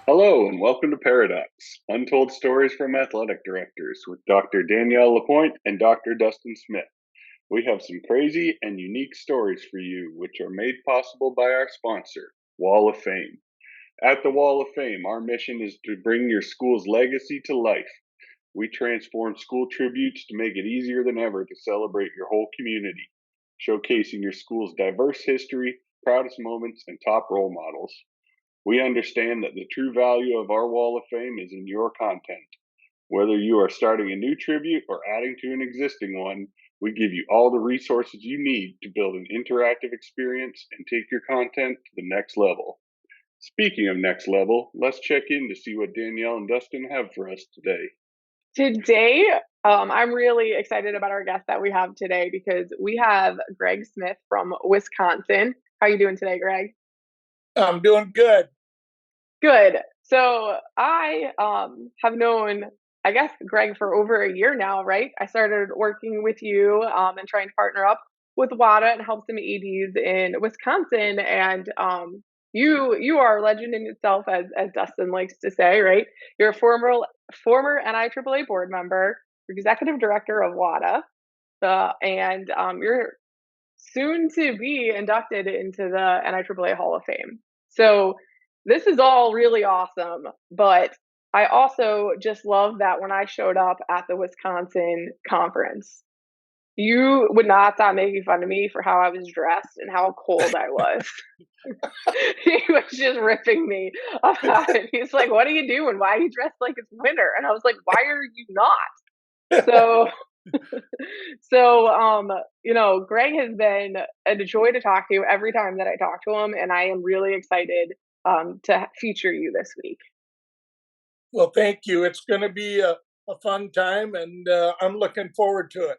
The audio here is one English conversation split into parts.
Hello and welcome to Paradox, Untold Stories from Athletic Directors with Dr. Danielle Lapointe and Dr. Dustin Smith. We have some crazy and unique stories for you, which are made possible by our sponsor, Wall of Fame. At the Wall of Fame, our mission is to bring your school's legacy to life. We transform school tributes to make it easier than ever to celebrate your whole community, showcasing your school's diverse history, proudest moments, and top role models. We understand that the true value of our Wall of Fame is in your content. Whether you are starting a new tribute or adding to an existing one, we give you all the resources you need to build an interactive experience and take your content to the next level. Speaking of next level, let's check in to see what Danielle and Dustin have for us today. Today, I'm really excited about our guest that we have today because we have Greg Smith from Wisconsin. How are you doing today, Greg? I'm doing good. Good. So I have known, I guess, Greg for over a year now, right? I started working with you and trying to partner up with WADA and help some EDs in Wisconsin. And you are a legend in yourself, as Dustin likes to say, right? You're a former NIAAA board member, executive director of WADA, and you're soon to be inducted into the NIAAA Hall of Fame. So this is all really awesome, but I also just love that when I showed up at the Wisconsin conference, you would not stop making fun of me for how I was dressed and how cold I was. He was just ripping me about it. He's like, "What are you doing? Why are you dressed like it's winter?" And I was like, "Why are you not?" So Greg has been a joy to talk to every time that I talk to him, and I am really excited to feature you this week. Well, thank you. It's going to be a fun time, and I'm looking forward to it.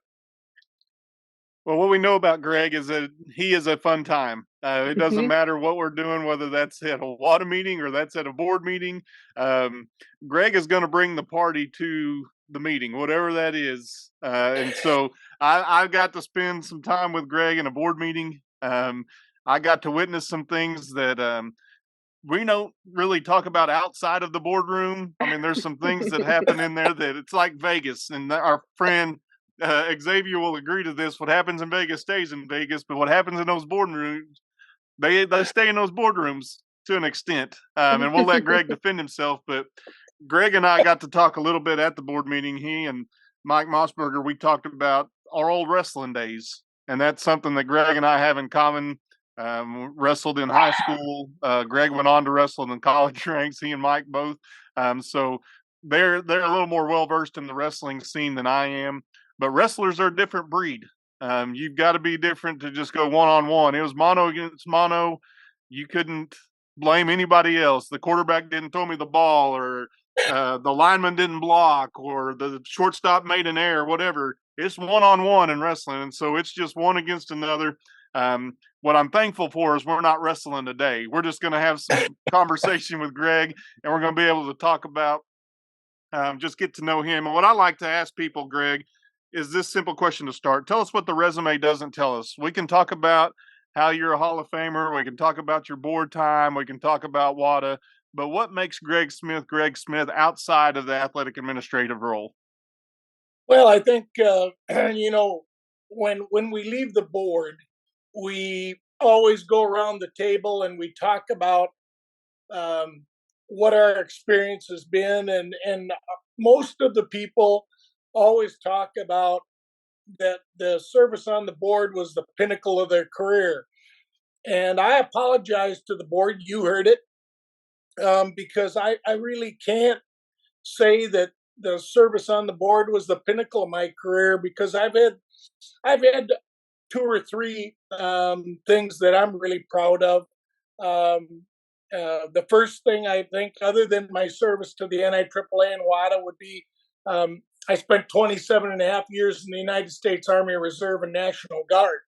Well, what we know about Greg is that he is a fun time. It doesn't Mhm. matter what we're doing, whether that's at a WADA meeting or that's at a board meeting. Um, Greg is going to bring the party to the meeting, whatever that is. And so I got to spend some time with Greg in a board meeting. I got to witness some things that we don't really talk about outside of the boardroom. I mean, there's some things that happen in there that it's like Vegas, and our friend Xavier will agree to this. What happens in Vegas stays in Vegas, but what happens in those boardrooms, they stay in those boardrooms to an extent. And we'll let Greg defend himself. But Greg and I got to talk a little bit at the board meeting. He and Mike Mossberger, we talked about our old wrestling days, and that's something that Greg and I have in common. Wrestled in high school. Greg went on to wrestle in college ranks. He and Mike both. So they're a little more well versed in the wrestling scene than I am. But wrestlers are a different breed. You've got to be different to just go one on one. It was mono against mono. You couldn't blame anybody else. The quarterback didn't throw me the ball, or the lineman didn't block, or the shortstop made an error, whatever. It's one on one in wrestling, and so it's just one against another. What I'm thankful for is we're not wrestling today. We're just going to have some conversation with Greg, and we're going to be able to talk about just get to know him. And what I like to ask people, Greg, is this simple question to start. Tell us what the resume doesn't tell us. We can talk about how you're a Hall of Famer. We can talk about your board time. We can talk about WADA. But what makes Greg Smith outside of the athletic administrative role? Well, I think when we leave the board, we always go around the table and we talk about um, what our experience has been, and most of the people always talk about that the service on the board was the pinnacle of their career. And I apologize to the board. You heard it, because I really can't say that the service on the board was the pinnacle of my career, because I've had two or three things that I'm really proud of. Um, the first thing I think, other than my service to the NIAAA and WADA, would be I spent 27 and a half years in the United States Army Reserve and National Guard.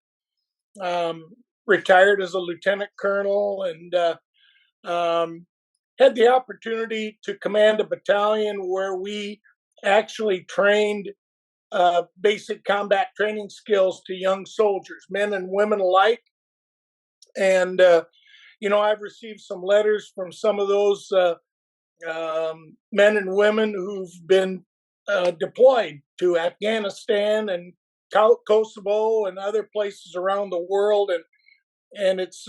Um, Retired as a lieutenant colonel, and um, had the opportunity to command a battalion where we actually trained basic combat training skills to young soldiers, men and women alike. And I've received some letters from some of those men and women who've been deployed to Afghanistan and Kosovo and other places around the world, and it's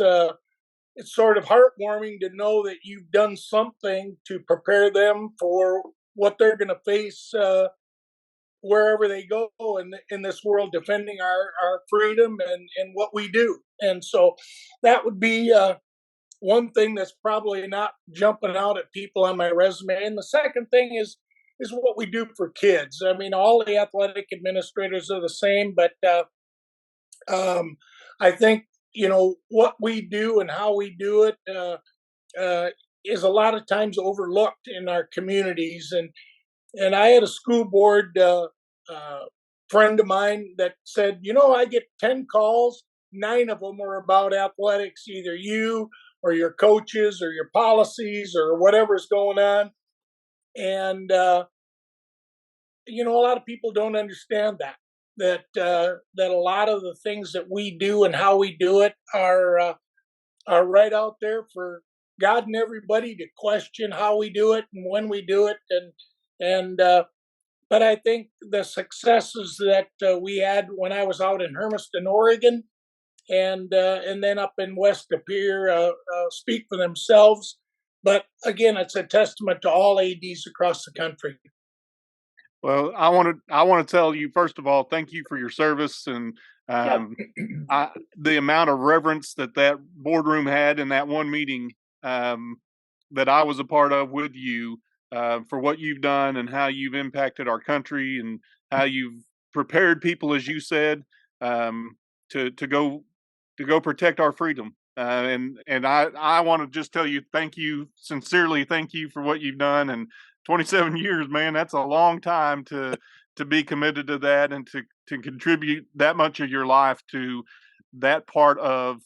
sort of heartwarming to know that you've done something to prepare them for what they're going to face wherever they go in this world, defending our freedom and what we do. And so that would be one thing that's probably not jumping out at people on my resume. And the second thing is what we do for kids. I mean, all the athletic administrators are the same, but I think what we do and how we do it is a lot of times overlooked in our communities. And I had a school board friend of mine that said, I get 10 calls, 9 of them are about athletics, either you or your coaches or your policies or whatever's going on. And, a lot of people don't understand that a lot of the things that we do and how we do it are right out there for God and everybody to question how we do it and when we do it. And but I think the successes that we had when I was out in Hermiston, Oregon, and then up in West De Pere speak for themselves. But again, it's a testament to all ADs across the country. Well, I want to tell you, first of all, thank you for your service and the amount of reverence that boardroom had in that one meeting that I was a part of with you for what you've done and how you've impacted our country and how you've prepared people, as you said, to go protect our freedom. And I want to just tell you, sincerely thank you for what you've done. And 27 years, man, that's a long time to be committed to that and to contribute that much of your life to that part of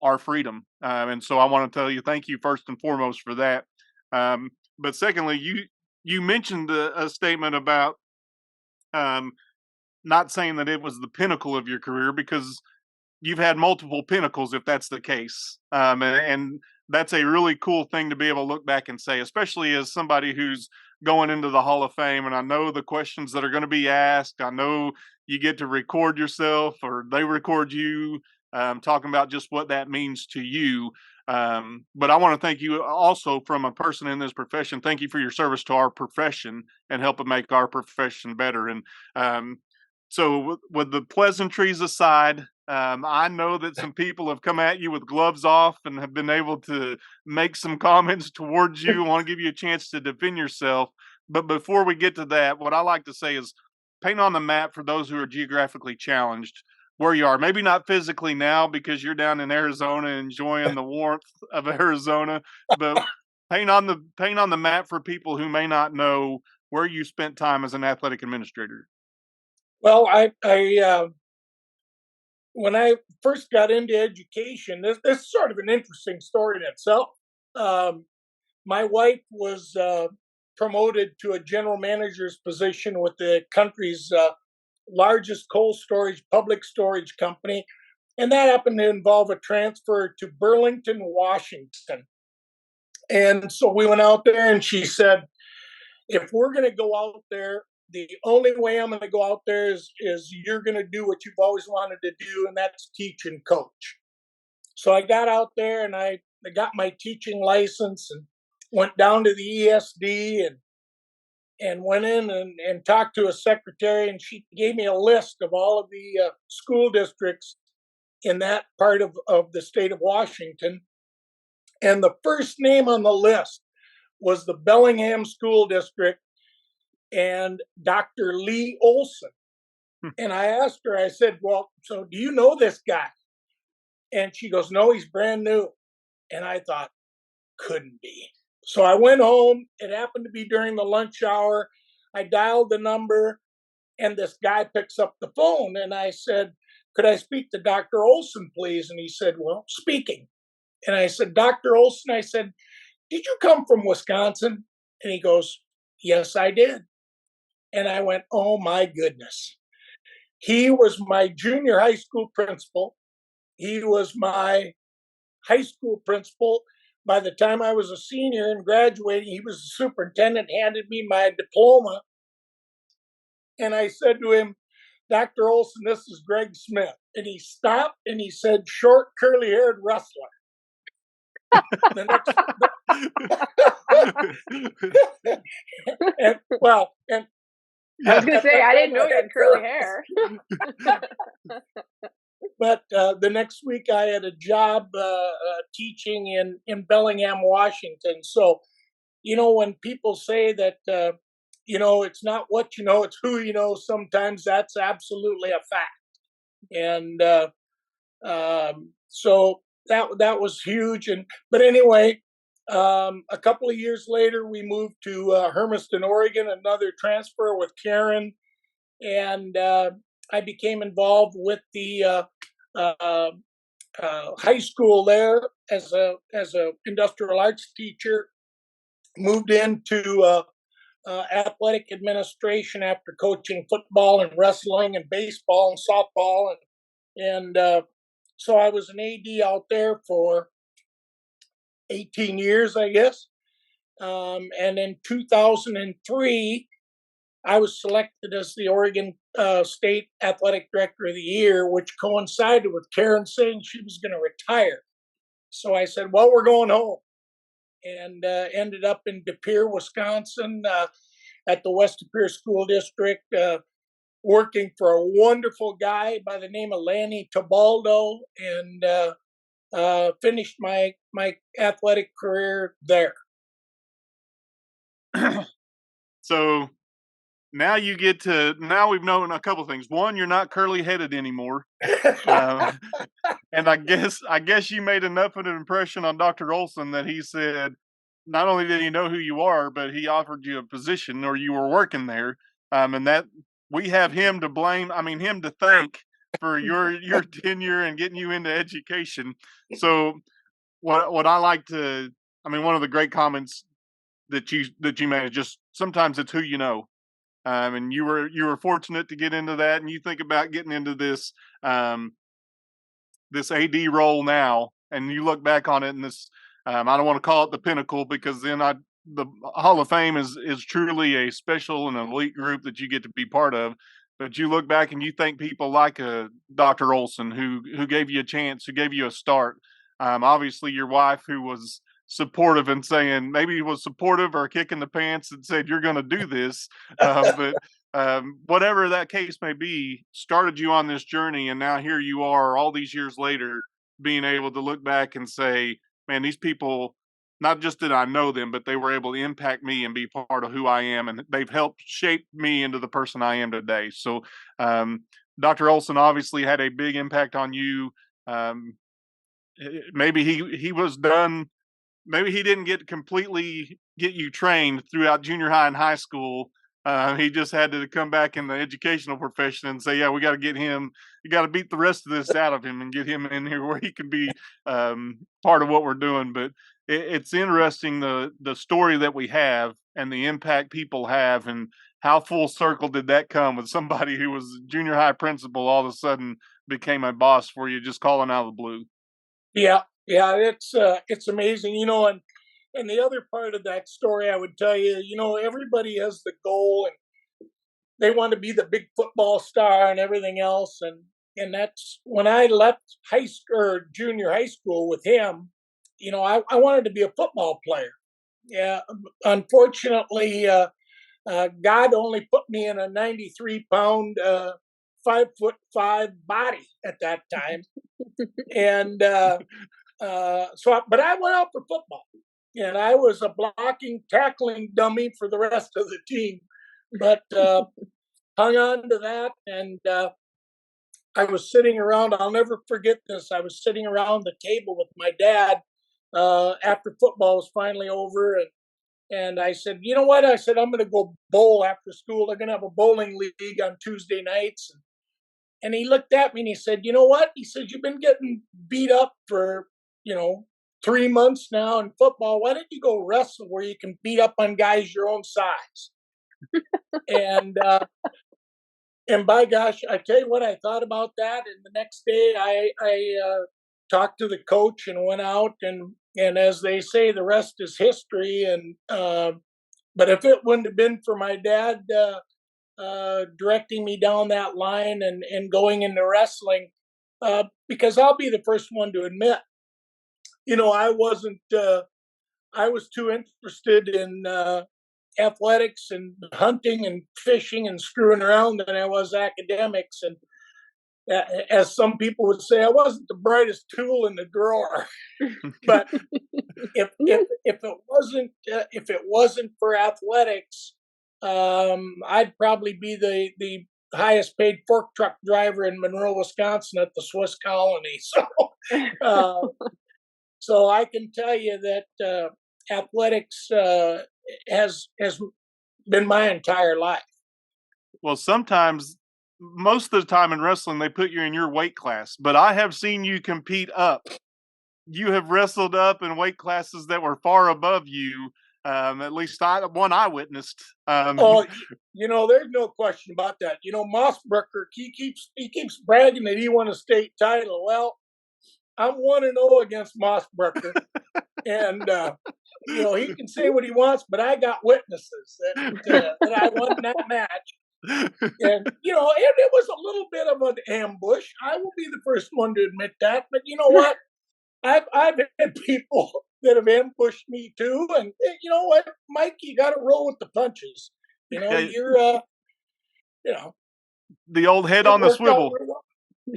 our freedom. And so I want to tell you, thank you first and foremost for that. But secondly, you mentioned a statement about not saying that it was the pinnacle of your career, because you've had multiple pinnacles, if that's the case. And that's a really cool thing to be able to look back and say, especially as somebody who's going into the Hall of Fame. And I know the questions that are going to be asked. I know you get to record yourself or they record you talking about just what that means to you. But I want to thank you also from a person in this profession. Thank you for your service to our profession and helping make our profession better. And so with the pleasantries aside, I know that some people have come at you with gloves off and have been able to make some comments towards you. I want to give you a chance to defend yourself. But before we get to that, what I like to say is paint on the map for those who are geographically challenged where you are. Maybe not physically now because you're down in Arizona enjoying the warmth of Arizona, but paint on the map for people who may not know where you spent time as an athletic administrator. Well, when I first got into education, this is sort of an interesting story in itself. My wife was promoted to a general manager's position with the country's largest cold storage, public storage company. And that happened to involve a transfer to Burlington, Washington. And so we went out there and she said, if we're going to go out there, the only way I'm going to go out there is you're going to do what you've always wanted to do, and that's teach and coach. So I got out there and I got my teaching license and went down to the ESD and went in and talked to a secretary, and she gave me a list of all of the school districts in that part of the state of Washington. And the first name on the list was the Bellingham School District and Dr. Lee Olson. And I asked her, I said, well, so do you know this guy? And she goes, no, he's brand new. And I thought, couldn't be. So I went home. It happened to be during the lunch hour. I dialed the number and this guy picks up the phone. And I said, could I speak to Dr. Olson, please? And he said, well, speaking. And I said, Dr. Olson, I said, did you come from Wisconsin? And he goes, yes, I did. And I went, oh my goodness. He was my junior high school principal. He was my high school principal by the time I was a senior and graduating, he was the superintendent, handed me my diploma. And I said to him, Dr. Olson, this is Greg Smith. And he stopped and he said, short, curly haired wrestler. The next, and well, and I was going to say, I didn't know you had curly hair. But the next week I had a job teaching in Bellingham, Washington. So, when people say that, it's not what you know, it's who you know, sometimes that's absolutely a fact. And so that was huge. But anyway, a couple of years later, we moved to Hermiston, Oregon, another transfer with Karen. And I became involved with the high school there as a industrial arts teacher. Moved into athletic administration after coaching football and wrestling and baseball and softball, and so I was an AD out there for 18 years, I guess. And in 2003, I was selected as the Oregon State Athletic Director of the Year, which coincided with Karen saying she was going to retire. So I said, well, we're going home. And ended up in De Pere, Wisconsin, at the West De Pere School District, working for a wonderful guy by the name of Lanny Tabaldo, and finished my athletic career there. So now we've known a couple of things. One, you're not curly headed anymore. And I guess you made enough of an impression on Dr. Olson that he said, not only did he know who you are, but he offered you a position, or you were working there. And that we have him to blame. I mean, him to thank for your tenure and getting you into education. So what I like to, one of the great comments that you made is just sometimes it's who you know. And you were fortunate to get into that, and you think about getting into this this AD role now, and you look back on it, and this I don't want to call it the pinnacle, because then the Hall of Fame is truly a special and elite group that you get to be part of. But you look back and you thank people like Dr. Olson, who gave you a chance, who gave you a start. Obviously, your wife, who was supportive and saying, maybe he was supportive or kicking the pants and said, you're going to do this. But whatever that case may be, started you on this journey. And now here you are all these years later, being able to look back and say, man, these people, not just did I know them, but they were able to impact me and be part of who I am. And they've helped shape me into the person I am today. So Dr. Olson obviously had a big impact on you. Maybe he was done. Maybe he didn't completely get you trained throughout junior high and high school. He just had to come back in the educational profession and say, yeah, we got to get him, you got to beat the rest of this out of him and get him in here where he can be part of what we're doing. But it's interesting, the story that we have and the impact people have, and how full circle did that come with somebody who was a junior high principal all of a sudden became a boss for you, just calling out of the blue. Yeah, it's amazing, and the other part of that story I would tell you, everybody has the goal and they want to be the big football star and everything else, and that's when I left high school or junior high school with him. I wanted to be a football player. Yeah, unfortunately, God only put me in a 93-pound, 5'5" body at that time, and but I went out for football, and I was a blocking, tackling dummy for the rest of the team, but hung on to that. And I was sitting around. I'll never forget this. I was sitting around the table with my dad after football was finally over, and I said, you know what? I said, I'm going to go bowl after school. They're going to have a bowling league on Tuesday nights. And he looked at me and he said, you know what? He said, you've been getting beat up for, 3 months now in football. Why don't you go wrestle where you can beat up on guys your own size? and by gosh, I tell you what, I thought about that. And the next day I talked to the coach and went out and And as they say, the rest is history. And but if it wouldn't have been for my dad directing me down that line and going into wrestling, because I'll be the first one to admit, I wasn't. I was too interested in athletics and hunting and fishing and screwing around than I was academics. And as some people would say, I wasn't the brightest tool in the drawer. But if it wasn't for athletics, I'd probably be the highest paid fork truck driver in Monroe, Wisconsin, at the Swiss Colony. So I can tell you that athletics has been my entire life. Well, sometimes, most of the time in wrestling, they put you in your weight class, but I have seen you compete up. You have wrestled up in weight classes that were far above you. At least one I witnessed. There's no question about that. Mossbrucker, he keeps bragging that he won a state title. Well, I'm 1-0 against Mossbrucker, and he can say what he wants, but I got witnesses that I won that match. And it was a little bit of an ambush. I will be the first one to admit that. But you know what? I've had people that have ambushed me too, and you know what, Mike, you got to roll with the punches. You're the old head on the swivel.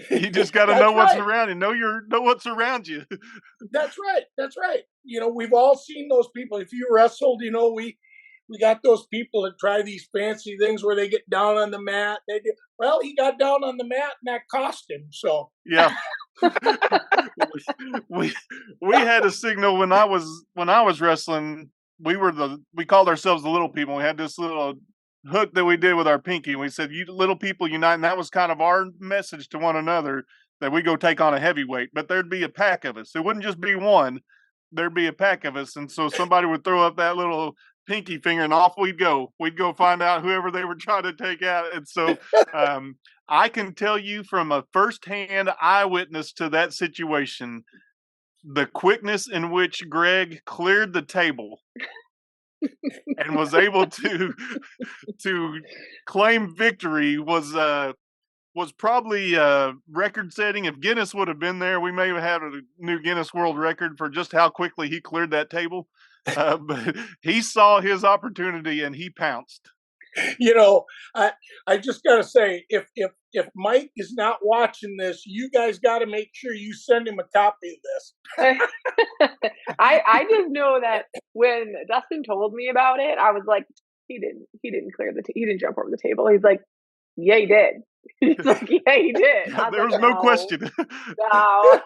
You just got to know what's around and know what's around you. That's right. We've all seen those people. If you wrestled, we got those people that try these fancy things where they get down on the mat. Well, he got down on the mat and that cost him. So yeah. we had a signal when I was wrestling. We called ourselves the little people. We had this little hook that we did with our pinky. We said, "You little people unite," and that was kind of our message to one another, that we go take on a heavyweight. But there'd be a pack of us. It wouldn't just be one. There'd be a pack of us, and so somebody would throw up that little pinky finger, and off we'd go. We'd go find out whoever they were trying to take out. And so I can tell you from a firsthand eyewitness to that situation, the quickness in which Greg cleared the table and was able to claim victory was probably record setting. If Guinness would have been there, we may have had a new Guinness World Record for just how quickly he cleared that table. But he saw his opportunity and he pounced. I just got to say, if Mike is not watching this, you guys got to make sure you send him a copy of this. I just know that when Dustin told me about it, I was like, he didn't clear he didn't jump over the table. He's like, yeah, he did. He's like, yeah, he did. There was no question. No.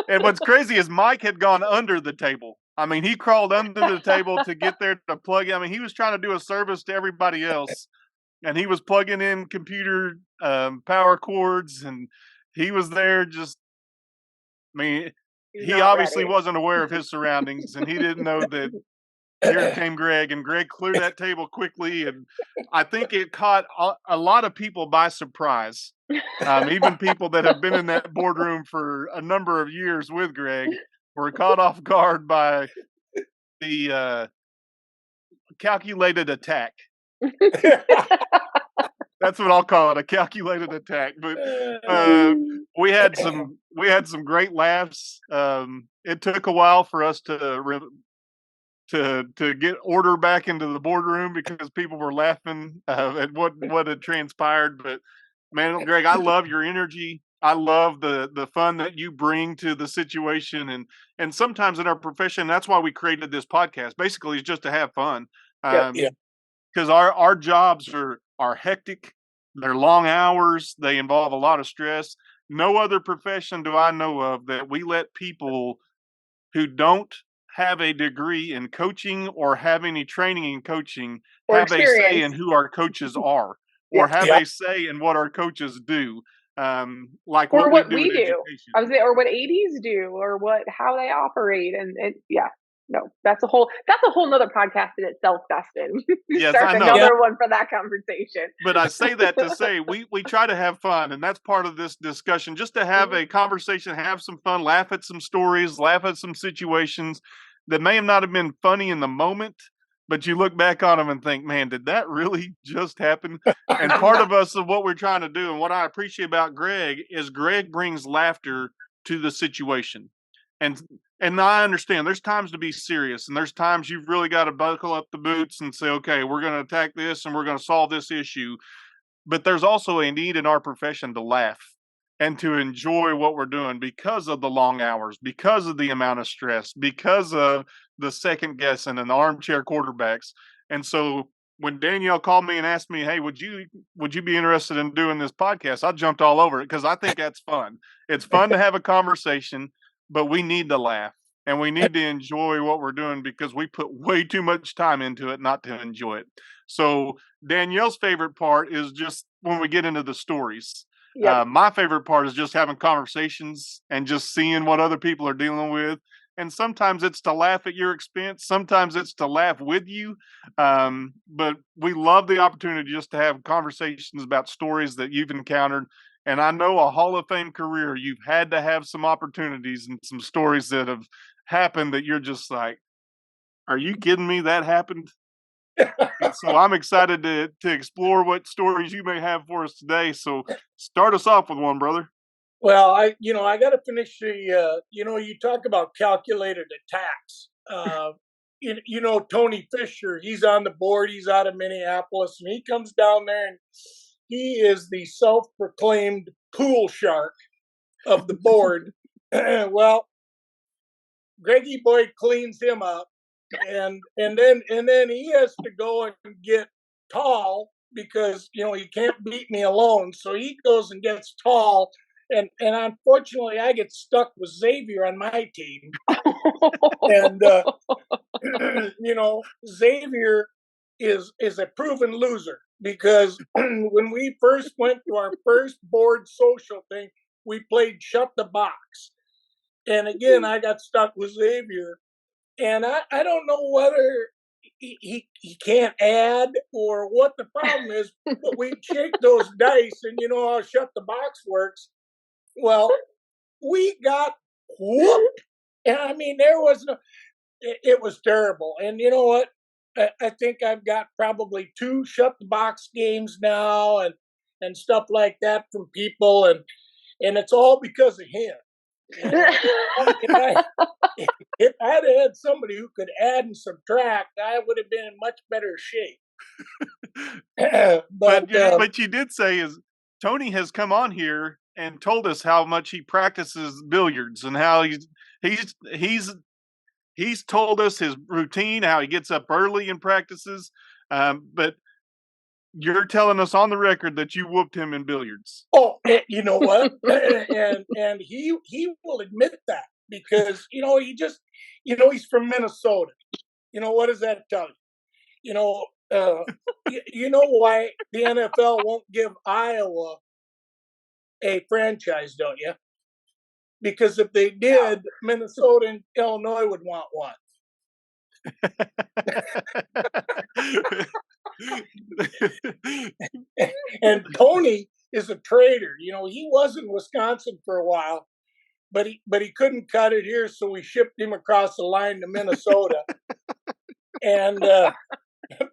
And what's crazy is Mike had gone under the table. I mean, he crawled under the table to get there to plug in. I mean, he was trying to do a service to everybody else, and he was plugging in computer power cords, and he was there just, he obviously wasn't aware of his surroundings, and he didn't know that here came Greg, and Greg cleared that table quickly, and I think it caught a lot of people by surprise. Even people that have been in that boardroom for a number of years with Greg were caught off guard by the calculated attack. That's what I'll call it, a calculated attack. But we had some great laughs. It took a while for us to get order back into the boardroom because people were laughing at what had transpired. But man, Greg, I love your energy. I love the fun that you bring to the situation, and sometimes in our profession, that's why we created this podcast. Basically, it's just to have fun. Because our jobs are hectic. They're long hours. They involve a lot of stress. No other profession do I know of that we let people who don't have a degree in coaching or have any training in coaching have a say in who our coaches are, or have a say in what our coaches do. Like or what we do. I was saying, or what ADs do, or how they operate, and No, that's a whole nother podcast in itself, Dustin. Yes, Start I know. another one for that conversation. But I say that to say we try to have fun, and that's part of this discussion, just to have a conversation, have some fun, laugh at some stories, laugh at some situations that may have not have been funny in the moment, but you look back on them and think, man, did that really just happen? And part of us of what we're trying to do, and what I appreciate about Greg, is Greg brings laughter to the situation. And I understand there's times to be serious, and there's times you've really got to buckle up the boots and say, okay, we're going to attack this and we're going to solve this issue. But there's also a need in our profession to laugh and to enjoy what we're doing because of the long hours, because of the amount of stress, because of the second guessing and the armchair quarterbacks. And so when Danielle called me and asked me, hey, would you be interested in doing this podcast? I jumped all over it because I think that's fun. It's fun to have a conversation, but we need to laugh and we need to enjoy what we're doing because we put way too much time into it not to enjoy it. So Danielle's favorite part is just when we get into the stories. Yep. My favorite part is just having conversations and just seeing what other people are dealing with. And sometimes it's to laugh at your expense. Sometimes it's to laugh with you. But we love the opportunity just to have conversations about stories that you've encountered. And I know a Hall of Fame career, you've had to have some opportunities and some stories that have happened that you're just like, are you kidding me? That happened? And so I'm excited to explore what stories you may have for us today. So start us off with one, brother. Well, I got to finish the, you talk about calculated attacks. Tony Fisher, he's on the board. He's out of Minneapolis, and he comes down there, and he is the self-proclaimed pool shark of the board. Well, Greggy Boy cleans him up, and then he has to go and get Tall because he can't beat me alone. So he goes and gets Tall. And unfortunately, I get stuck with Xavier on my team. And, Xavier is a proven loser because when we first went to our first board social thing, we played Shut the Box. And again, I got stuck with Xavier. And I don't know whether he can't add or what the problem is, but we shake those dice and you know how Shut the Box works. Well, we got whooped. And I mean, there was it was terrible. And you know what? I think I've got probably 2 Shut the Box games now and stuff like that from people. And it's all because of him. If I had somebody who could add and subtract, I would have been in much better shape. But you did say is Tony has come on here and told us how much he practices billiards and how he's told us his routine, how he gets up early and practices. But you're telling us on the record that you whooped him in billiards. Oh, you know what? and he will admit that because he just he's from Minnesota. What does that tell you? You know why the NFL won't give Iowa a franchise, don't you? Because if they did, Minnesota and Illinois would want one. And Tony is a traitor. He was in Wisconsin for a while, but he couldn't cut it here, so we shipped him across the line to Minnesota. And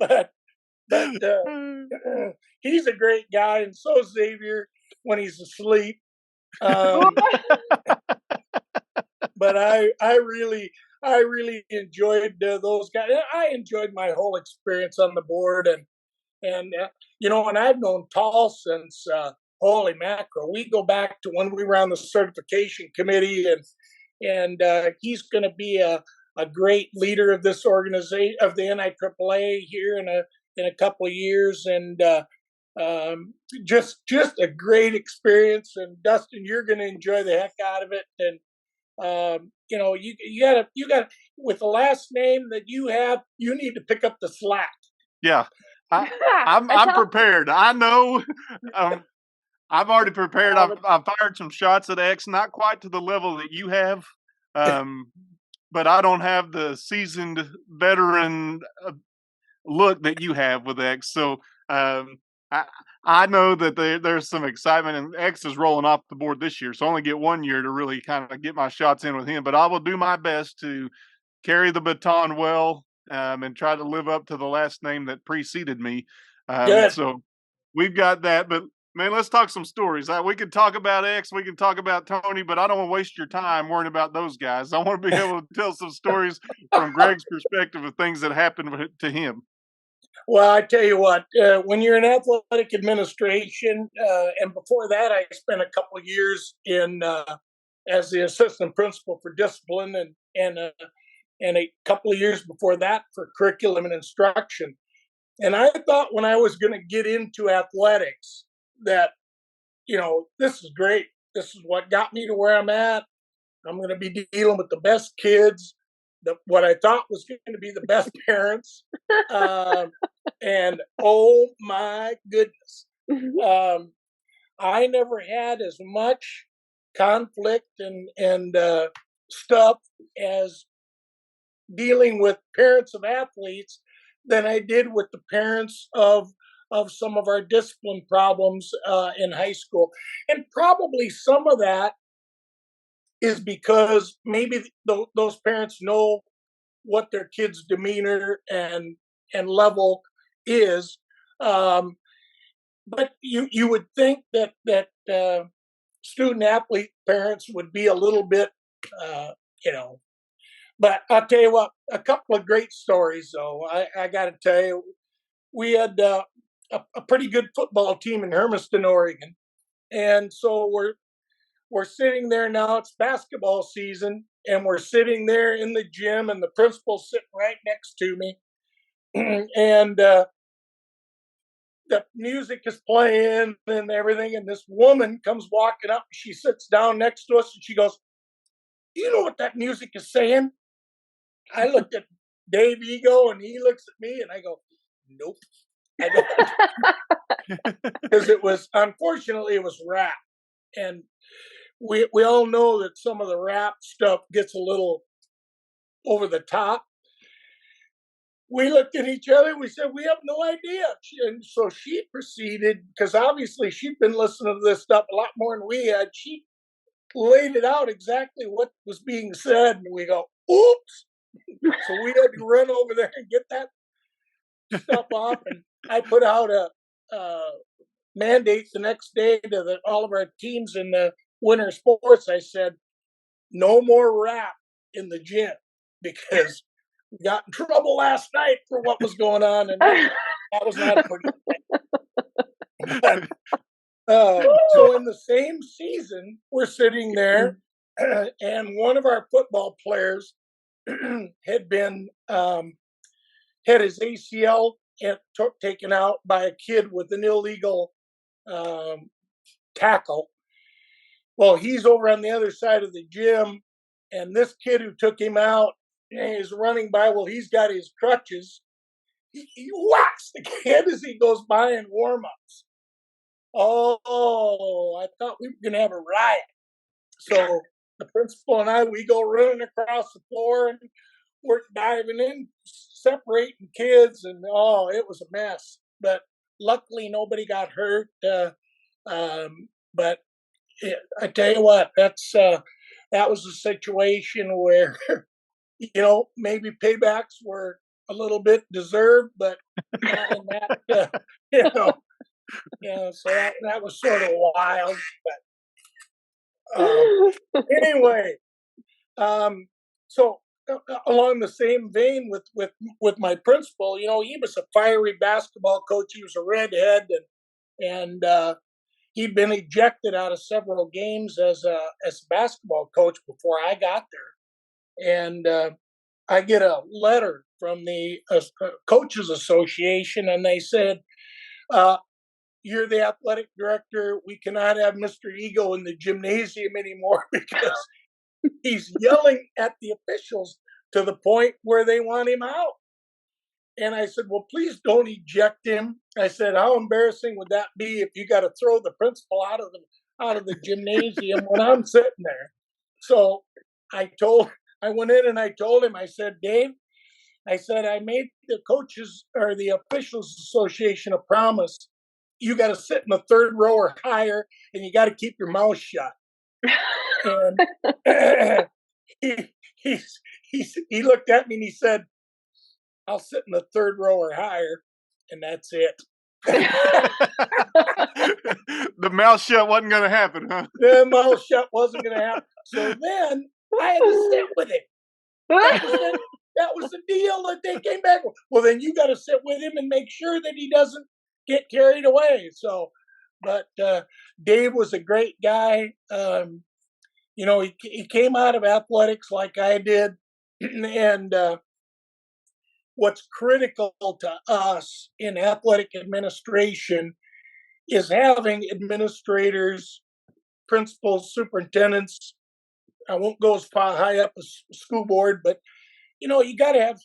but he's a great guy, and so is Xavier when he's asleep. But I really enjoyed those guys. I enjoyed my whole experience on the board, and I've known Tall since holy mackerel. We go back to when we were on the certification committee, and he's going to be a great leader of this organization of the NIAAA here in a couple of years, and just a great experience. And Dustin, you're going to enjoy the heck out of it. And you got with the last name that you have, you need to pick up the slack. Yeah, I'm prepared. I know. I've already prepared. I've fired some shots at X, not quite to the level that you have. but I don't have the seasoned veteran look that you have with X. So um, I I know that there's some excitement, and X is rolling off the board this year, so I only get 1 year to really kind of get my shots in with him. But I will do my best to carry the baton well, and try to live up to the last name that preceded me. Good. So we've got that. But man, let's talk some stories. We can talk about X, we can talk about Tony, but I don't want to waste your time worrying about those guys. I want to be able to tell some stories from Greg's perspective of things that happened to him. Well, I tell you what, when you're in athletic administration, and before that, I spent a couple of years in as the assistant principal for discipline, and a couple of years before that for curriculum and instruction. And I thought when I was going to get into athletics that, this is great. This is what got me to where I'm at. I'm going to be dealing with the best kids, what I thought was going to be the best parents. And oh my goodness, I never had as much conflict and stuff as dealing with parents of athletes than I did with the parents of some of our discipline problems in high school. And probably some of that is because maybe those parents know what their kids' demeanor and level is. But you would think that student athlete parents would be a little bit, you know. But I'll tell you what, a couple of great stories though. I got to tell you, we had a pretty good football team in Hermiston, Oregon, and so we're sitting there now. It's basketball season, and we're sitting there in the gym, and the principal's sitting right next to me, and the music is playing and everything, and this woman comes walking up. She sits down next to us, and she goes, "Do you know what that music is saying?" I looked at Dave Ego, and he looks at me, and I go, "Nope, I don't," because unfortunately it was rap, and we all know that some of the rap stuff gets a little over the top. We looked at each other and we said, "We have no idea." And so she proceeded, because obviously she'd been listening to this stuff a lot more than we had. She laid it out exactly what was being said, and we go, "Oops." So we had to run over there and get that stuff off. And I put out a mandate the next day to all of our teams in the winter sports. I said, "No more rap in the gym," because we got in trouble last night for what was going on, and that was not a pretty thing. But, so in the same season, we're sitting there, and one of our football players had been had his ACL taken out by a kid with an illegal tackle. Well, he's over on the other side of the gym, and this kid who took him out is running by. Well, he's got his crutches. He whacks the kid as he goes by in warm-ups. Oh, I thought we were going to have a riot. So the principal and I, we go running across the floor, and we're diving in, separating kids, and it was a mess. But luckily, nobody got hurt. But I tell you what, that was a situation where maybe paybacks were a little bit deserved, but not in that. So that was sort of wild. But anyway, so along the same vein with my principal, he was a fiery basketball coach. He was a redhead, and he'd been ejected out of several games as a basketball coach before I got there. And I get a letter from the Coaches Association, and they said, "You're the athletic director. We cannot have Mr. Ego in the gymnasium anymore because he's yelling at the officials to the point where they want him out." And I said, "Well, please don't eject him." I said, "How embarrassing would that be if you got to throw the principal out of the gymnasium when I'm sitting there?" So I told I went in and I told him, I said, Dave, I said, I made the coaches or the officials association a promise. You got to sit in the third row or higher, and you got to keep your mouth shut. And he looked at me and he said, I'll sit in the third row or higher, and that's it. The mouth shut wasn't going to happen, huh? The mouth shut wasn't going to happen. So then I had to sit with him. That was the deal that they came back with. Well, then you got to sit with him and make sure that he doesn't get carried away. So, but Dave was a great guy. You know, he came out of athletics like I did. And what's critical to us in athletic administration is having administrators, principals, superintendents. I won't go as far high up as school board, but you know, you got to have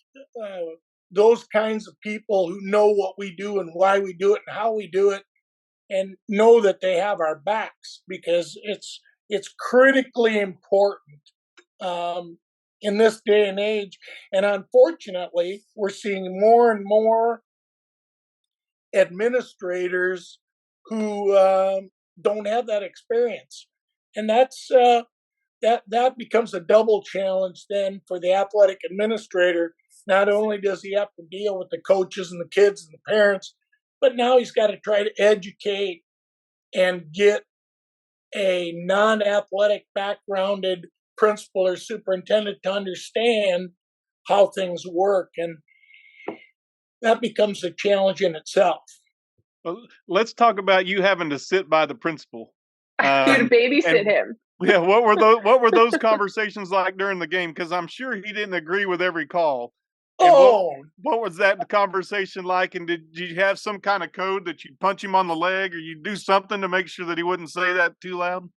those kinds of people who know what we do and why we do it and how we do it, and know that they have our backs, because it's critically important in this day and age. And unfortunately, we're seeing more and more administrators who don't have that experience, and that becomes a double challenge then for the athletic administrator. Not only does he have to deal with the coaches and the kids and the parents, but now he's got to try to educate and get a non-athletic backgrounded principal or superintendent to understand how things work. And that becomes a challenge in itself. Well, let's talk about you having to sit by the principal. To babysit him. Yeah, what were those conversations like during the game? Because I'm sure he didn't agree with every call. And what was that conversation like? And did you have some kind of code that you'd punch him on the leg, or you'd do something to make sure that he wouldn't say that too loud?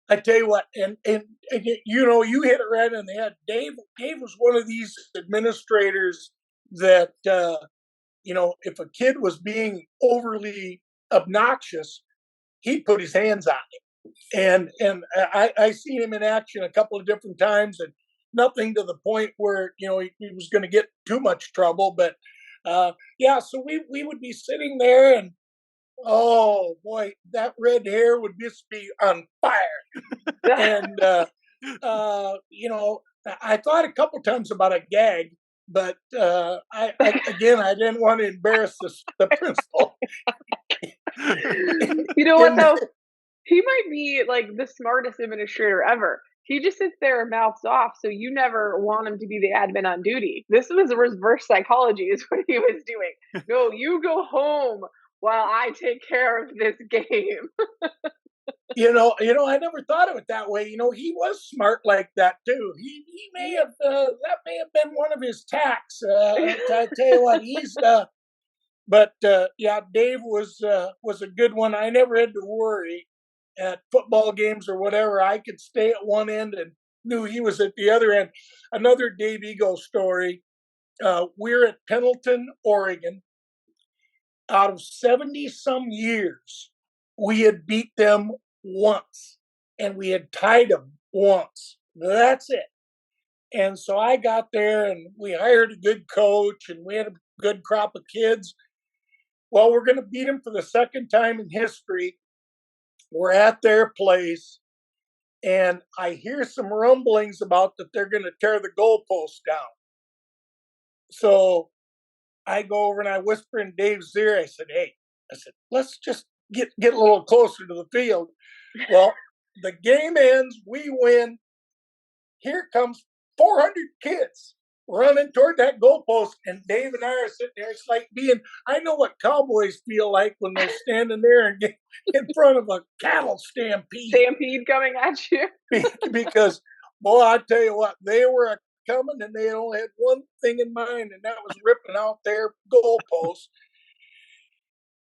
I tell you what, and you know, you hit it right on the head. Dave was one of these administrators that you know, if a kid was being overly obnoxious, he'd put his hands on him. And I seen him in action a couple of different times, and nothing to the point where, you know, he was going to get too much trouble. But yeah, so we would be sitting there, and oh boy, that red hair would just be on fire. And you know, I thought a couple times about a gag, but I didn't want to embarrass the principal. You know what though? He might be like the smartest administrator ever. He just sits there and mouths off, so you never want him to be the admin on duty. This was reverse psychology, is what he was doing. No, you go home while I take care of this game. You know, I never thought of it that way. You know, he was smart like that too. He may have that may have been one of his tacks. I tell you what, he's. But yeah, Dave was a good one. I never had to worry at football games or whatever. I could stay at one end and knew he was at the other end. Another Dave Ego story. We're at Pendleton, Oregon. Out of 70 some years, we had beat them once, and we had tied them once. That's it. And so I got there, and we hired a good coach, and we had a good crop of kids. Well, we're going to beat them for the second time in history. We're at their place, and I hear some rumblings about that they're going to tear the goalpost down. So I go over and I whisper in Dave's ear. I said, let's just get a little closer to the field. Well, the game ends. We win. Here comes 400 kids running toward that goalpost, and Dave and I are sitting there. It's like I know what cowboys feel like when they're standing there and get in front of a cattle stampede. Stampede coming at you. Because, boy, I tell you what, they were coming, and they only had one thing in mind, and that was ripping out their goalposts.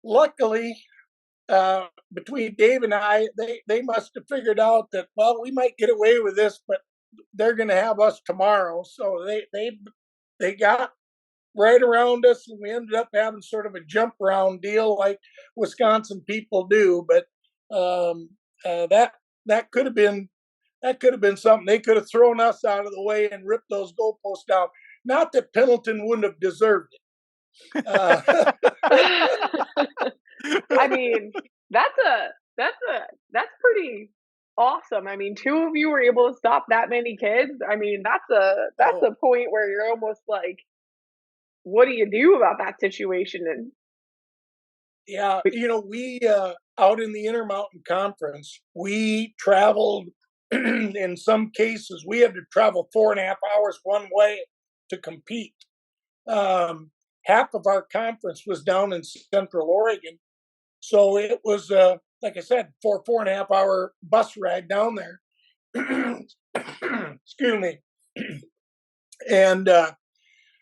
Luckily, between Dave and I, they must have figured out that, well, we might get away with this, but they're going to have us tomorrow. So they got right around us, and we ended up having sort of a jump round deal like Wisconsin people do. But that could have been that could have been something. They could have thrown us out of the way and ripped those goalposts down. Not that Pendleton wouldn't have deserved it. I mean, that's a that's pretty awesome. I mean, two of you were able to stop that many kids. I mean, that's a point where you're almost like, what do you do about that situation? And Yeah, we out in the Intermountain Conference, we traveled. In some cases, we had to travel 4.5 hours one way to compete. Half of our conference was down in Central Oregon, so it was like I said, 4.5 hour bus ride down there. Excuse me. And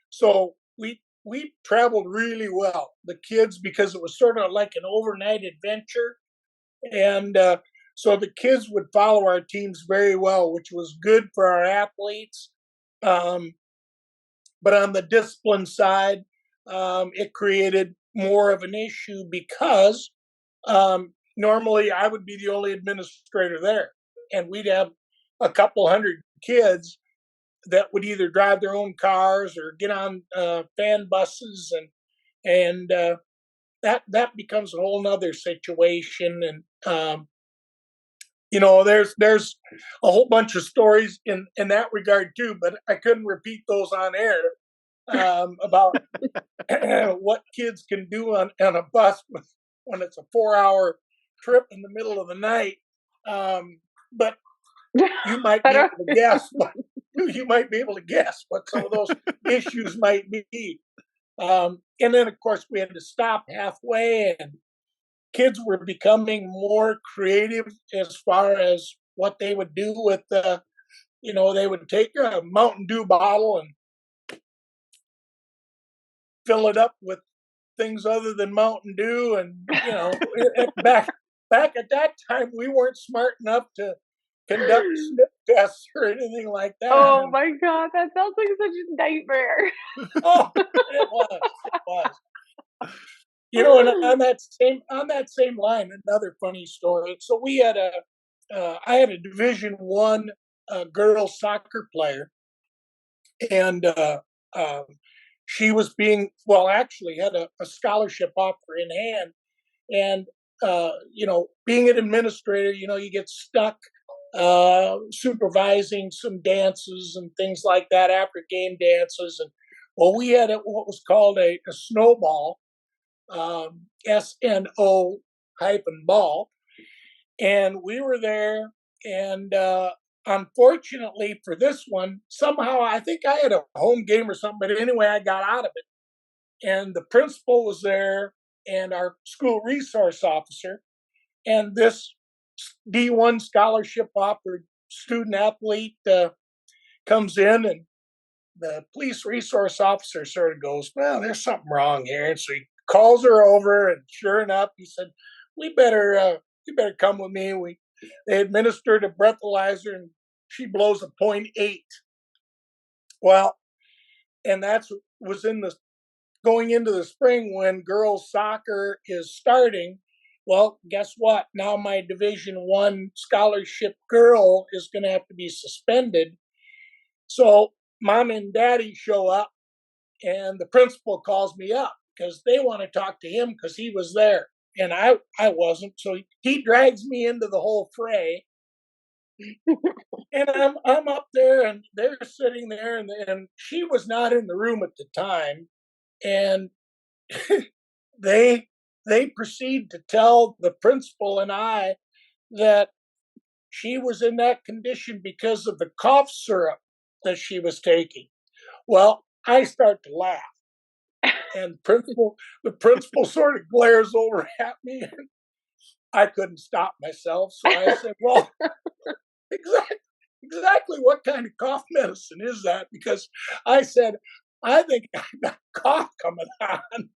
so we traveled really well. The kids, because it was sort of like an overnight adventure, and so the kids would follow our teams very well, which was good for our athletes. But on the discipline side, it created more of an issue because normally I would be the only administrator there, and we'd have a couple hundred kids that would either drive their own cars or get on fan buses, and that becomes a whole nother situation. And there's a whole bunch of stories in that regard too, but I couldn't repeat those on air about what kids can do on a bus when it's a 4-hour trip in the middle of the night. But you might be able to guess what some of those issues might be. And then, of course, we had to stop halfway, and kids were becoming more creative as far as what they would do with they would take a Mountain Dew bottle and fill it up with things other than Mountain Dew. And, back at that time, we weren't smart enough to conduct sniff tests or anything like that. Oh my God, that sounds like such a nightmare. Oh, it was. And on that same line, another funny story. So we had I had a Division I girls soccer player, and she was actually had a scholarship offer in hand, and being an administrator, you get stuck supervising some dances and things like that, after game dances. And we had what was called a snowball, SNO hyphen ball, and we were there. And unfortunately for this one, somehow I think I had a home game or something, but anyway, I got out of it. And the principal was there, and our school resource officer, and this D1 scholarship offered student athlete comes in, and the police resource officer sort of goes, well, there's something wrong here. And so he calls her over, and sure enough, he said, you better come with me. They administered a breathalyzer, and she blows a .8. Well, and was going into the spring when girls soccer is starting. Well, guess what? Now my Division I scholarship girl is going to have to be suspended. So mom and daddy show up, and the principal calls me up because they want to talk to him because he was there, and I wasn't. So he drags me into the whole fray, and I'm up there, and they're sitting there, and she was not in the room at the time, and they proceed to tell the principal and I that she was in that condition because of the cough syrup that she was taking. Well, I start to laugh, and the principal sort of glares over at me, and I couldn't stop myself. So I said, well, exactly what kind of cough medicine is that? Because I said, I think I got a cough coming on.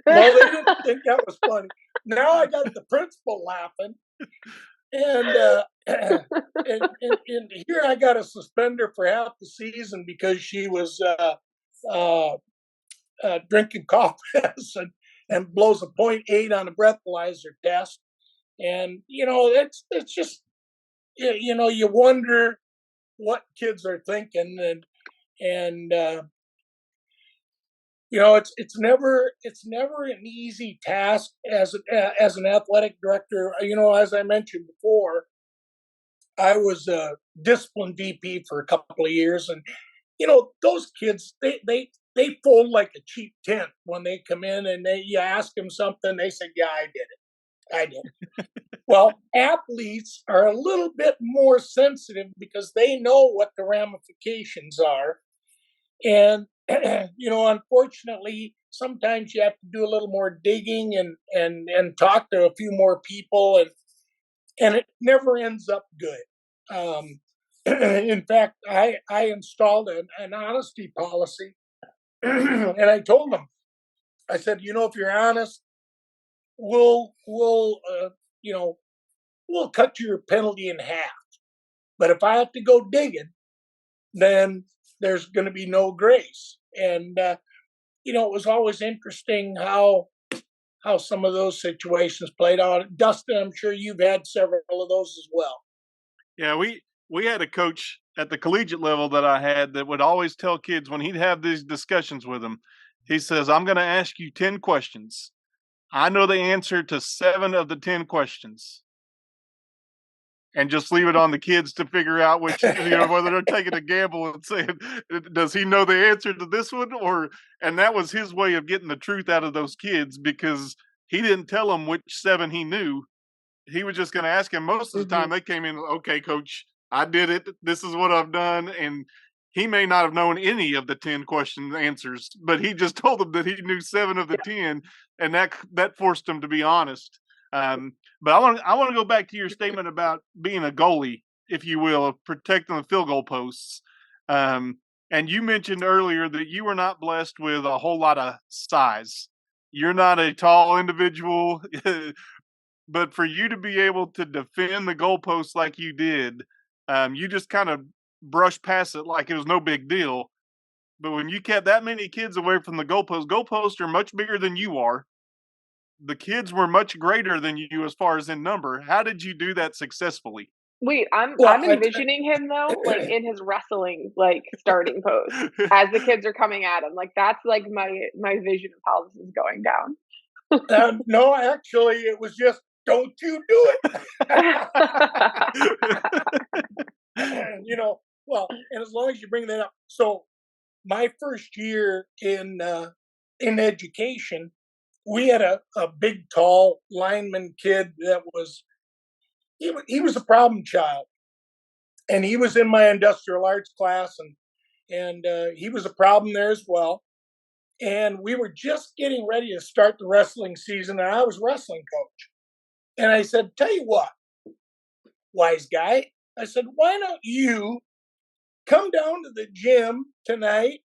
Well, they didn't think that was funny. Now I got the principal laughing, and here I got a suspender for half the season because she was drinking cough medicine and blows a .8 on a breathalyzer test. And it's just you wonder what kids are thinking, and it's never an easy task as an athletic director. As I mentioned before, I was a discipline VP for a couple of years, and those kids, they fold like a cheap tent when they come in, and you ask them something, they say, "Yeah, I did it. I did it." Well, athletes are a little bit more sensitive because they know what the ramifications are. And, unfortunately, sometimes you have to do a little more digging and talk to a few more people, and it never ends up good. In fact, I installed an honesty policy, and I told them, I said, if you're honest, we'll cut your penalty in half. But if I have to go digging, then there's going to be no grace. And it was always interesting how some of those situations played out. Dustin, I'm sure you've had several of those as well. Yeah, we had a coach at the collegiate level that I had that would always tell kids when he'd have these discussions with them, he says, "I'm going to ask you 10 questions. I know the answer to 7 of the 10 questions." And just leave it on the kids to figure out which, whether they're taking a gamble and saying, does he know the answer to this one? And that was his way of getting the truth out of those kids, because he didn't tell them which 7 he knew. He was just going to ask him. Most of the time they came in, "Okay, coach, I did it. This is what I've done." And he may not have known any of the 10 question answers, but he just told them that he knew 7 of the 10, and that forced him to be honest. But I want to go back to your statement about being a goalie, if you will, of protecting the field goal posts. And you mentioned earlier that you were not blessed with a whole lot of size. You're not a tall individual, but for you to be able to defend the goalposts like you did, you just kind of brushed past it like it was no big deal. But when you kept that many kids away from the goalposts are much bigger than you are. The kids were much greater than you as far as in number. How did you do that successfully? Wait, I'm Well, envisioning him though, like in his wrestling starting pose as the kids are coming at him. Like that's like my vision of how this is going down. No, actually, it was just, "Don't you do it." Well, and as long as you bring that up. So my first year in education, we had a big, tall lineman kid that he was a problem child, and he was in my industrial arts class, and he was a problem there as well. And we were just getting ready to start the wrestling season, and I was wrestling coach. And I said, "Tell you what, wise guy," I said, "why don't you come down to the gym tonight,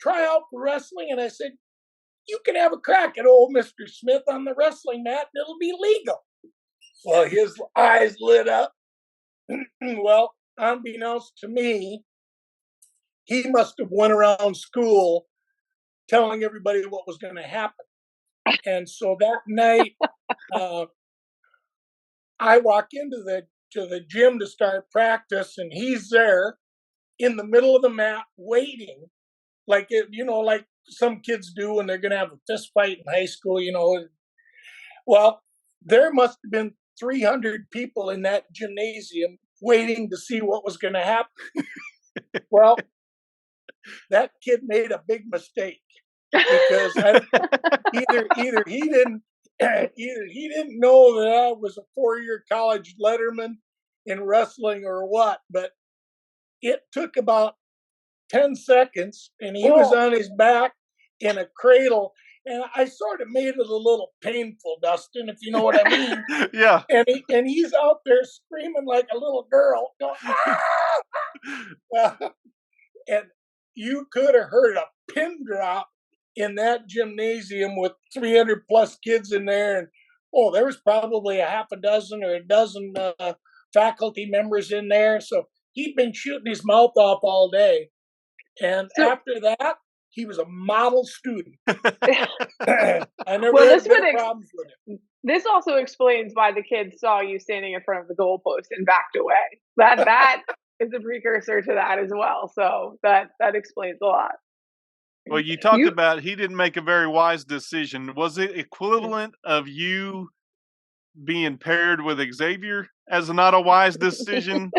try out for wrestling?" And I said, "You can have a crack at old Mr. Smith on the wrestling mat, and it'll be legal." Well, his eyes lit up. Well, unbeknownst to me, he must have went around school telling everybody what was going to happen. And so that night, I walk into the gym to start practice, and he's there in the middle of the mat waiting, like like some kids do when they're going to have a fist fight in high school. Well, there must have been 300 people in that gymnasium waiting to see what was going to happen. Well, that kid made a big mistake, because either he didn't know that I was a 4-year college letterman in wrestling or what, but it took about 10 seconds, and he was on his back in a cradle, and I sort of made it a little painful, Dustin, if you know what I mean. Yeah. And he's out there screaming like a little girl, going, "Ah!" And you could have heard a pin drop in that gymnasium with 300 plus kids in there, and there was probably a half a dozen or a dozen faculty members in there. So he'd been shooting his mouth off all day. And after that, he was a model student. I never had any problems with him. This also explains why the kids saw you standing in front of the goalpost and backed away. That is a precursor to that as well. So that explains a lot. Well, you talked You about he didn't make a very wise decision. Was it equivalent of you being paired with Xavier as not a wise decision?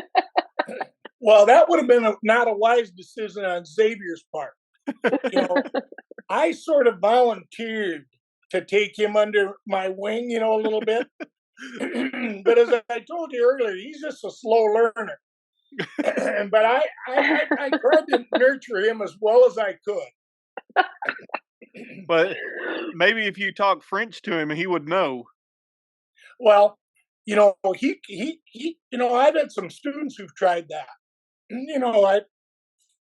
Well, that would have been not a wise decision on Xavier's part. You know, I sort of volunteered to take him under my wing, a little bit. But as I told you earlier, he's just a slow learner. But I tried to nurture him as well as I could. But maybe if you talk French to him, he would know. Well, I've had some students who've tried that.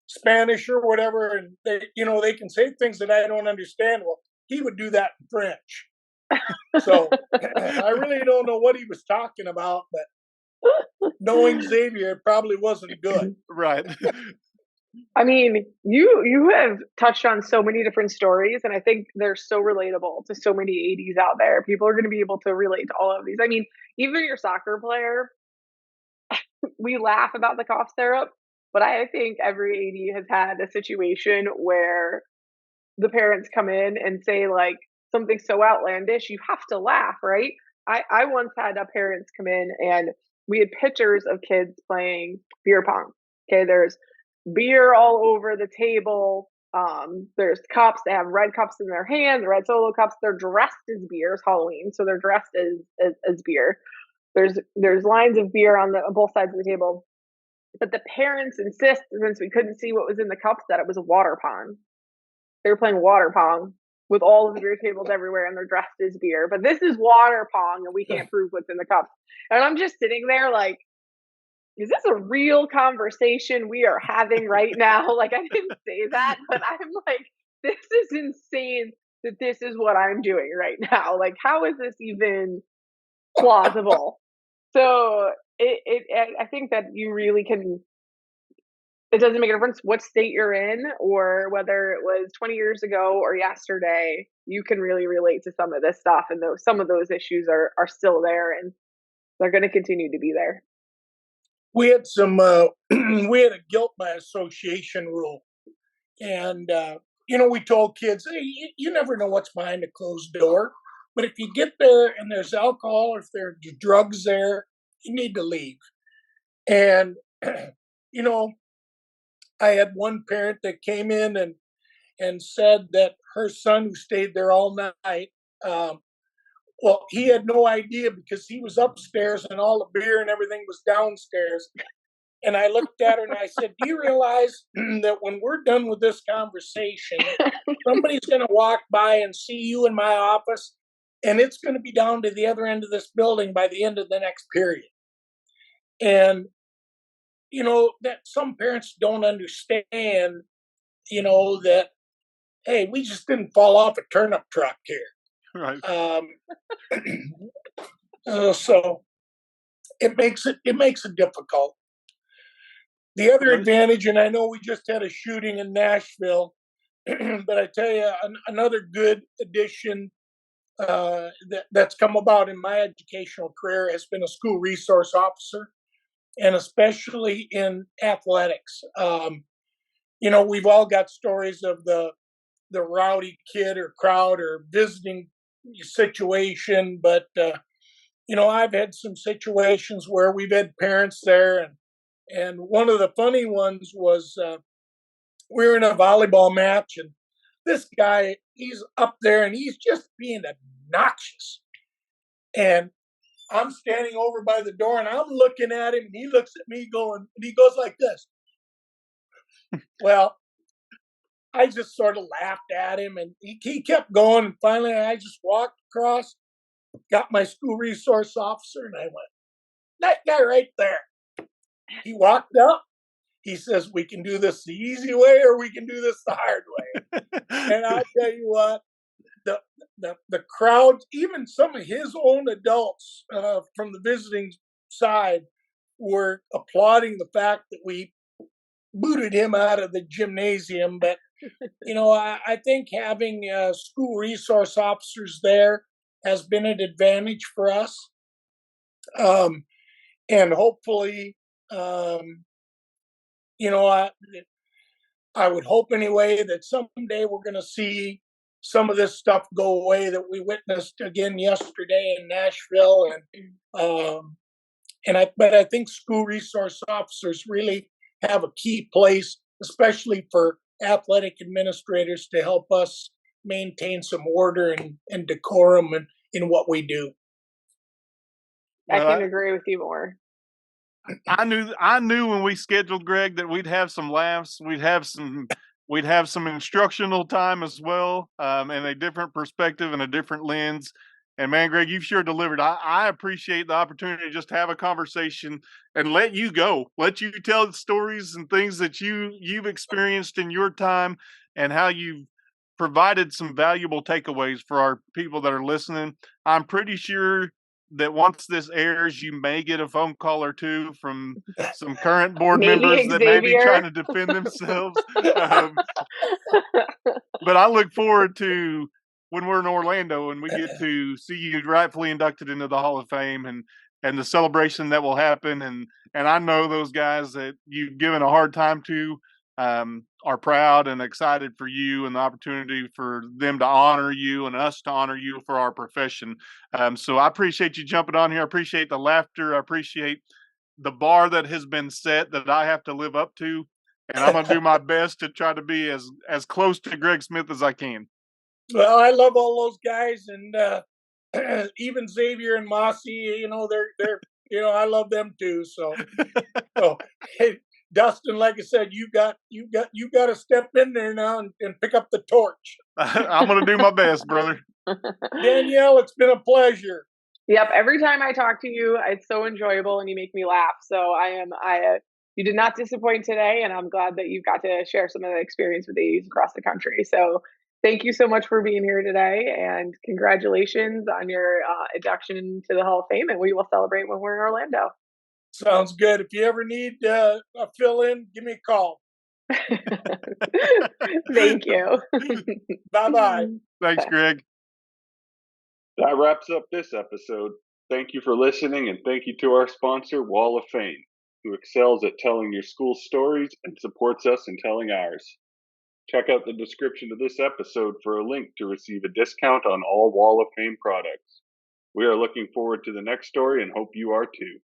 Spanish or whatever, and they can say things that I don't understand. Well, he would do that in French. So I really don't know what he was talking about, but knowing Xavier, it probably wasn't good. Right. I mean, you have touched on so many different stories, and I think they're so relatable to so many 80s out there. People are going to be able to relate to all of these. I mean, even your soccer player, we laugh about the cough syrup, but I think every 80 has had a situation where the parents come in and say like something so outlandish, you have to laugh, right? I once had a parents come in and we had pictures of kids playing beer pong. Okay, there's beer all over the table. There's cups. They have red cups in their hands, red solo cups. They're dressed as beer. It's Halloween, so they're dressed as beer. There's lines of beer on both sides of the table. But the parents insist, since we couldn't see what was in the cups, that it was a water pong. They were playing water pong with all of the beer tables everywhere, and they're dressed as beer. But this is water pong, and we can't prove what's in the cups. And I'm just sitting there like, is this a real conversation we are having right now? Like, I didn't say that, but I'm like, this is insane that this is what I'm doing right now. Like, how is this even plausible? So I think that you really can. It doesn't make a difference what state you're in or whether it was 20 years ago or yesterday. You can really relate to some of this stuff, and some of those issues are still there, and they're going to continue to be there. We had we had a guilt by association rule, and we told kids, hey, you never know what's behind a closed door, but if you get there and there's alcohol or if there are drugs there, you need to leave. And I had one parent that came in and said that her son, who stayed there all night, well, he had no idea because he was upstairs and all the beer and everything was downstairs. And I looked at her and I said, do you realize that when we're done with this conversation, somebody's going to walk by and see you in my office, and it's going to be down to the other end of this building by the end of the next period? And, that some parents don't understand, that, hey, we just didn't fall off a turnip truck here. Right. So it makes it difficult. The other advantage, and I know we just had a shooting in Nashville, but I tell you, another good addition that's come about in my educational career has been a school resource officer, and especially in athletics. We've all got stories of the rowdy kid or crowd or visiting situation, but I've had some situations where we've had parents there, and one of the funny ones was we were in a volleyball match, and this guy, he's up there and he's just being obnoxious. And I'm standing over by the door and I'm looking at him, and he looks at me and he goes like this. Well, I just sort of laughed at him, and he kept going. And finally, I just walked across, got my school resource officer, and I went, that guy right there. He walked up. He says, we can do this the easy way or we can do this the hard way. And I'll tell you what, the crowd, even some of his own adults from the visiting side, were applauding the fact that we booted him out of the gymnasium. But, I think having school resource officers there has been an advantage for us. And hopefully, you know, I would hope anyway that someday we're going to see some of this stuff go away that we witnessed again yesterday in Nashville, but I think school resource officers really have a key place, especially for athletic administrators, to help us maintain some order and decorum in what we do. I can agree with you more. I knew when we scheduled, Greg, that we'd have some laughs. We'd have some instructional time as well, and a different perspective and a different lens. And man, Greg, you've sure delivered. I appreciate the opportunity to just have a conversation and let you tell the stories and things that you've experienced in your time and how you've provided some valuable takeaways for our people that are listening. I'm pretty sure that once this airs, you may get a phone call or two from some current board members that may be trying to defend themselves. But I look forward to when we're in Orlando and we get to see you rightfully inducted into the Hall of Fame and the celebration that will happen. And I know those guys that you've given a hard time to are proud and excited for you and the opportunity for them to honor you and us to honor you for our profession. So I appreciate you jumping on here. I appreciate the laughter. I appreciate the bar that has been set that I have to live up to. And I'm going to do my best to try to be as close to Greg Smith as I can. Well, I love all those guys, and even Xavier and Mossy. You know, they're I love them too. So hey, Dustin, like I said, you got to step in there now and pick up the torch. I'm going to do my best, brother. Danielle, it's been a pleasure. Yep. Every time I talk to you, it's so enjoyable and you make me laugh. So you did not disappoint today. And I'm glad that you got to share some of the experience with AUs across the country. So thank you so much for being here today, and congratulations on your induction to the Hall of Fame. And we will celebrate when we're in Orlando. Sounds good. If you ever need a fill-in, give me a call. Thank you. Bye-bye. Thanks, Greg. That wraps up this episode. Thank you for listening, and thank you to our sponsor, Wall of Fame, who excels at telling your school's stories and supports us in telling ours. Check out the description of this episode for a link to receive a discount on all Wall of Fame products. We are looking forward to the next story and hope you are too.